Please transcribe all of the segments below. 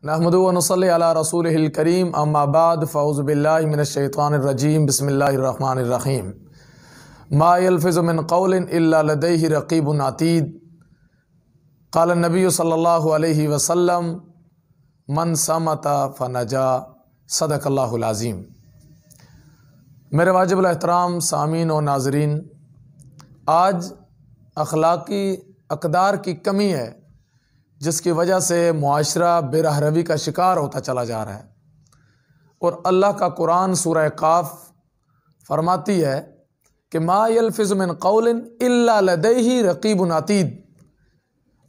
نحمدہ و نصلی علی رسولہ الکریم اما بعد فاعوذ باللہ من الشیطان الرجیم بسم اللہ الرحمن الرحیم ما یلفظ من قول الا لدیہ رقیب عتید قال النبی صلی اللہ علیہ وسلم من صمت فنجا صدق اللہ العظیم۔ میرے واجب الاحترام سامعین و ناظرین، آج اخلاقی اقدار کی کمی ہے جس کی وجہ سے معاشرہ بے راہ روی کا شکار ہوتا چلا جا رہا ہے، اور اللہ کا قرآن سورہ قاف فرماتی ہے کہ ما یلفظ من قول الا لدیہ رقیب عتید،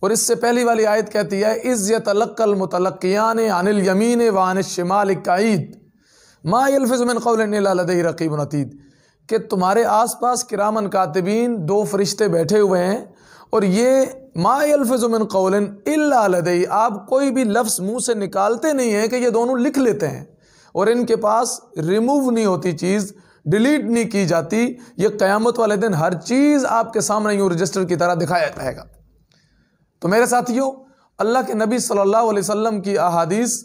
اور اس سے پہلی والی آیت کہتی ہے اذ یتلقی المتلقیان عن الیمین وعن الشمال قعید ما یلفظ من قول الا لدیہ رقیب عتید، کہ تمہارے آس پاس کرامن کاتبین دو فرشتے بیٹھے ہوئے ہیں، اور یہ ما یلفظ من قول الا لدیہ، آپ کوئی بھی لفظ منہ سے نکالتے نہیں ہیں کہ یہ دونوں لکھ لیتے ہیں، اور ان کے پاس ریموو نہیں ہوتی چیز، ڈیلیٹ نہیں کی جاتی۔ یہ قیامت والے دن ہر چیز آپ کے سامنے یوں رجسٹر کی طرح دکھایا جائے گا۔ تو میرے ساتھیوں، اللہ کے نبی صلی اللہ علیہ وسلم کی احادیث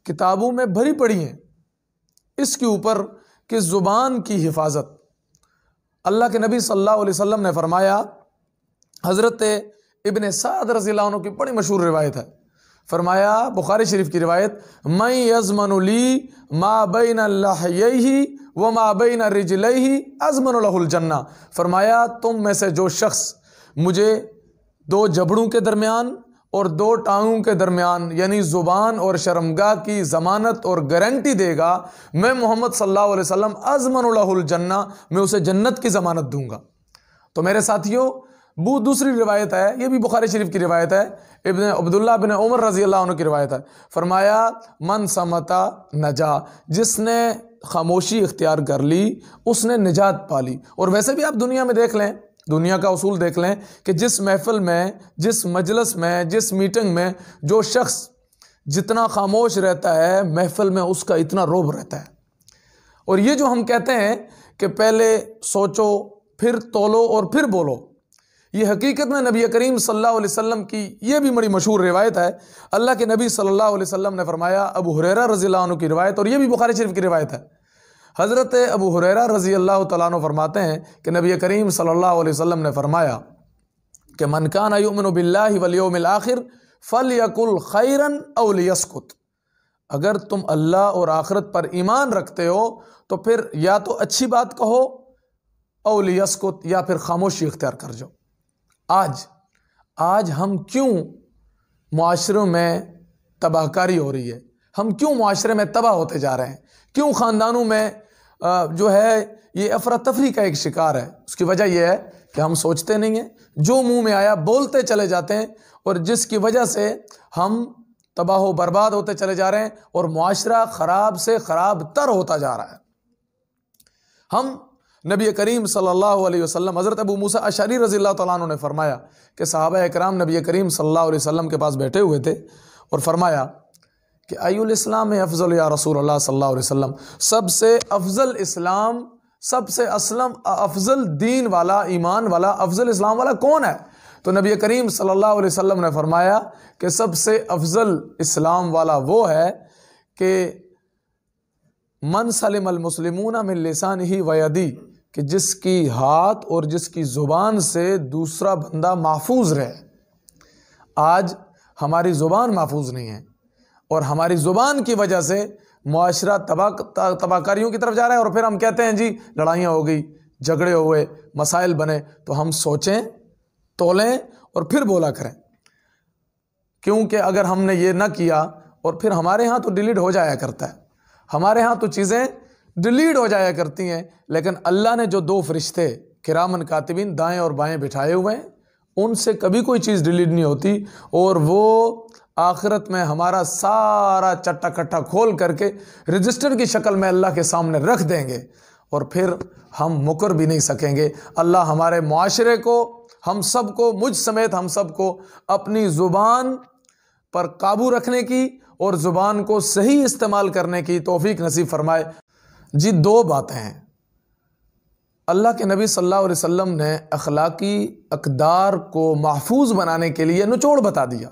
کتابوں میں بھری پڑی ہیں اس کے اوپر کہ زبان کی حفاظت۔ اللہ کے نبی صلی اللہ علیہ وسلم نے فرمایا، حضرت ابن سعد رضی اللہ عنہ کی بڑی مشہور روایت ہے، فرمایا بخاری شریف کی روایت، من یضمن لی ما بین لحییہ وما بین رجلیہ اضمن لہ الجنہ، فرمایا تم میں سے جو شخص مجھے دو جبڑوں کے درمیان اور دو ٹانگوں کے درمیان یعنی زبان اور شرمگاہ کی ضمانت اور گارنٹی دے گا، میں محمد صلی اللہ علیہ وسلم اضمن لہ الجنہ، میں اسے جنت کی ضمانت دوں گا۔ تو میرے ساتھیوں، دوسری روایت ہے، یہ بھی بخاری شریف کی روایت ہے، ابن عبداللہ بن عمر رضی اللہ عنہ کی روایت ہے، فرمایا من صمتا نجا، جس نے خاموشی اختیار کر لی اس نے نجات پالی۔ اور ویسے بھی آپ دنیا میں دیکھ لیں، دنیا کا اصول دیکھ لیں کہ جس محفل میں، جس مجلس میں، جس میٹنگ میں جو شخص جتنا خاموش رہتا ہے محفل میں اس کا اتنا رعب رہتا ہے۔ اور یہ جو ہم کہتے ہیں کہ پہلے سوچو پھر تولو اور پھر بولو، یہ حقیقت میں نبی کریم صلی اللہ علیہ وسلم کی یہ بھی بڑی مشہور روایت ہے۔ اللہ کے نبی صلی اللہ علیہ وسلم نے فرمایا، ابو ہریرہ رضی اللہ عنہ کی روایت، اور یہ بھی بخاری شریف کی روایت ہے، حضرت ابو ہریرہ رضی اللہ تعالیٰ عنہ فرماتے ہیں کہ نبی کریم صلی اللہ علیہ وسلم نے فرمایا کہ من کان یؤمن باللہ والیوم الآخر فلیقل خیرا او لیسکت، اگر تم اللہ اور آخرت پر ایمان رکھتے ہو تو پھر یا تو اچھی بات کہو او لیسکت، یا پھر خاموشی اختیار کر جاؤ۔ آج ہم کیوں معاشروں میں تباہ کاری ہو رہی ہے، ہم کیوں معاشرے میں تباہ ہوتے جا رہے ہیں، کیوں خاندانوں میں جو ہے یہ افراتفری کا ایک شکار ہے؟ اس کی وجہ یہ ہے کہ ہم سوچتے نہیں ہیں، جو منہ میں آیا بولتے چلے جاتے ہیں، اور جس کی وجہ سے ہم تباہ و برباد ہوتے چلے جا رہے ہیں، اور معاشرہ خراب سے خراب تر ہوتا جا رہا ہے۔ ہم نبی کریم صلی اللہ علیہ وسلم، حضرت ابو موسیٰ اشعری رضی اللہ تعالیٰ عنہ نے فرمایا کہ صحابہ اکرام نبی کریم صلی اللہ علیہ وسلم کے پاس بیٹھے ہوئے تھے، اور فرمایا کہ ای الاسلام افضل یا رسول اللہ صلی اللہ علیہ وسلم، سب سے افضل اسلام، سب سے افضل دین والا، ایمان والا، افضل اسلام والا کون ہے؟ تو نبی کریم صلی اللہ علیہ وسلم نے فرمایا کہ سب سے افضل اسلام والا وہ ہے کہ من سلم المسلمون من لسانہ و یدہ، کہ جس کی ہاتھ اور جس کی زبان سے دوسرا بندہ محفوظ رہے۔ آج ہماری زبان محفوظ نہیں ہے، اور ہماری زبان کی وجہ سے معاشرہ تباہ کاریوں کی طرف جا رہا ہے، اور پھر ہم کہتے ہیں جی لڑائیاں ہو گئی، جھگڑے ہوئے، مسائل بنے، تو ہم سوچیں، تولیں اور پھر بولا کریں، کیونکہ اگر ہم نے یہ نہ کیا، اور پھر ہمارے ہاں تو ڈیلیٹ ہو جایا کرتا ہے، ہمارے ہاں تو چیزیں ڈیلیٹ ہو جایا کرتی ہیں، لیکن اللہ نے جو دو فرشتے کرامن کاتبین دائیں اور بائیں بٹھائے ہوئے ہیں، ان سے کبھی کوئی چیز ڈیلیٹ نہیں ہوتی، اور وہ آخرت میں ہمارا سارا چٹا کٹا کھول کر کے رجسٹر کی شکل میں اللہ کے سامنے رکھ دیں گے، اور پھر ہم مکر بھی نہیں سکیں گے۔ اللہ ہمارے معاشرے کو، ہم سب کو، مجھ سمیت ہم سب کو اپنی زبان پر قابو رکھنے کی اور زبان کو صحیح استعمال کرنے کی توفیق نصیب فرمائے۔ جی، دو باتیں ہیں۔ اللہ کے نبی صلی اللہ علیہ وسلم نے اخلاقی اقدار کو محفوظ بنانے کے لیے نچوڑ بتا دیا،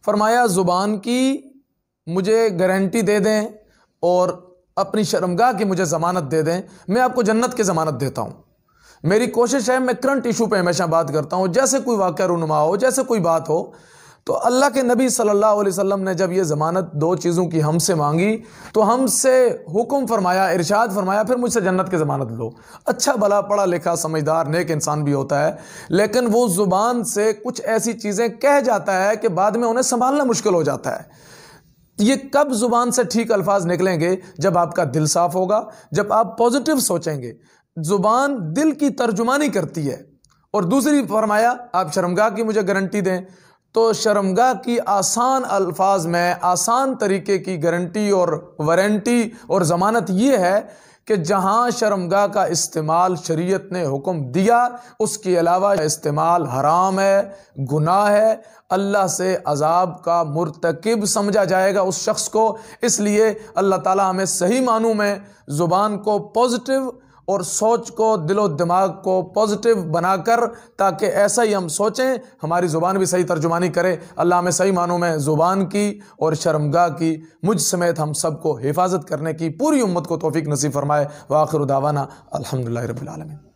فرمایا زبان کی مجھے گارنٹی دے دیں اور اپنی شرمگاہ کی مجھے ضمانت دے دیں، میں آپ کو جنت کی ضمانت دیتا ہوں۔ میری کوشش ہے میں کرنٹ ایشو پہ ہمیشہ بات کرتا ہوں، جیسے کوئی واقعہ رونما ہو، جیسے کوئی بات ہو۔ تو اللہ کے نبی صلی اللہ علیہ وسلم نے جب یہ ضمانت دو چیزوں کی ہم سے مانگی تو ہم سے حکم فرمایا، ارشاد فرمایا، پھر مجھ سے جنت کی ضمانت لو۔ اچھا بھلا پڑھا لکھا سمجھدار نیک انسان بھی ہوتا ہے، لیکن وہ زبان سے کچھ ایسی چیزیں کہہ جاتا ہے کہ بعد میں انہیں سنبھالنا مشکل ہو جاتا ہے۔ یہ کب زبان سے ٹھیک الفاظ نکلیں گے؟ جب آپ کا دل صاف ہوگا، جب آپ پازیٹیو سوچیں گے۔ زبان دل کی ترجمانی کرتی ہے۔ اور دوسری فرمایا آپ شرمگاہ کی مجھے گارنٹی دیں، تو شرمگاہ کی آسان الفاظ میں آسان طریقے کی گارنٹی اور وارنٹی اور ضمانت یہ ہے کہ جہاں شرمگاہ کا استعمال شریعت نے حکم دیا، اس کے علاوہ استعمال حرام ہے، گناہ ہے، اللہ سے عذاب کا مرتکب سمجھا جائے گا اس شخص کو۔ اس لیے اللہ تعالیٰ ہمیں صحیح معنوں میں زبان کو پازیٹیو اور سوچ کو، دل و دماغ کو پازیٹیو بنا کر، تاکہ ایسا ہی ہم سوچیں، ہماری زبان بھی صحیح ترجمانی کرے۔ اللہ ہمیں صحیح معنوں میں زبان کی اور شرمگاہ کی مجھ سمیت ہم سب کو حفاظت کرنے کی پوری امت کو توفیق نصیب فرمائے۔ وآخر دعوانا الحمدللہ رب العالمین۔